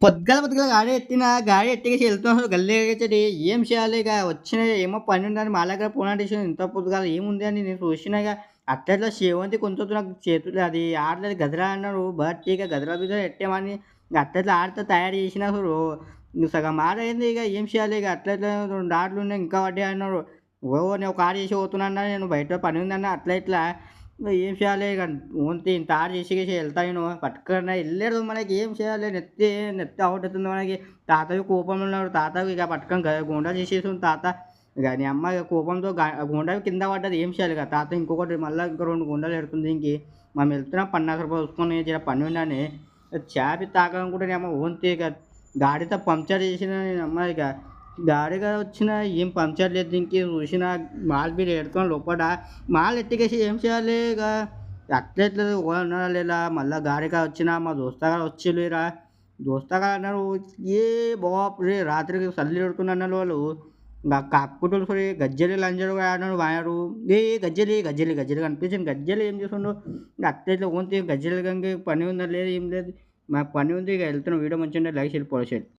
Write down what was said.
పొద్దుగాల గాడి ఎత్తేసి ఎళ్తున్నారు గల్లీకెళ్ళి ఏం చేయాలి ఇక వచ్చిన ఏమో పనుందని మా దగ్గర ఫోన్ అంటేసి ఇంత పొద్దుగాల ఏముంది అని నేను చూసినా ఇగ అట్లెట్లా సేవంతి కొంచెం నాకు చేతులు అది ఆడలేదు గదరా అన్నారు. బట్ ఇక గదరా బిదరా ఎట్టామని అట్లెట్లా ఆడితే తయారు చేసినారు. సగం ఆడయింది ఇక ఏం చేయాలి ఇక అట్లెట్లా 2 ఆటలున్నాయి ఇంకా పడ్డాయి అన్నారు. నేను ఒక ఆట చేసి పోతున్నా నేను బయట పని ఉందన్న అట్లా ఇట్లా ఏం చేయాలి ఇక ఓన్లీ ఇంత ఆట చేసి ఎళ్తా నేను పట్టుకున్నా ఎళ్ళాడు మనకి ఏం చేయాలి నెత్తి ఔట్ అవుతుంది మనకి. తాతయ్య కోపంలో ఉన్నాడు. తాతకి ఇక పట్టుకొని గుండా చేసేసిండు తాత. ఇక నీ అమ్మ ఇగ కోపంతో గుండా కింద పడ్డది ఏం చేయాలి ఇక తాత ఇంకొకటి మళ్ళా ఇంకో 2 గుండాలు ఎడుతుంది దీనికి. మనం వెళ్తున్నాం రూ. 50 చూసుకొని జర పని ఉందని చాపి తాగాలనుకుంటే నీ అమ్మ ఓన్లీ ఇక గాడితో పంక్చర్ చేసిన నీ అమ్మ ఇక గాడిగా వచ్చిన ఏం పంక్చర్ లేదు దీనికి చూసిన మాల్ బీల్ ఎడుకొని లోపట మాల్ ఎత్తికేసి ఏం చేయాలి ఇక అట్లెట్లా ఓనర్‌లేలా మళ్ళా గాడిగా వచ్చిన మా దోస్తగాళ్ళు వచ్చిర్రురా. దోస్తగాళ్ళు అన్నారు, "ఏ బాప్‌రే! రాత్రికి సల్లి పెడుతున్నన్నారు వాళ్ళు. కప్పుతులు సరి గజ్జెలు లంజరు అన్నారు వాడు. ఏ గజ్జెలు కనిపించింది. గజ్జెలు ఏం చేస్తుండు? అట్లెట్లా ఓన్లీ గజ్జెలు గంగే పని ఉందా లేదు ఏం లేదు. మాకు పని ఉంది ఇక ఎళ్తున్నాం. వీడియో మంచిగుంటే లైక్, షేర్,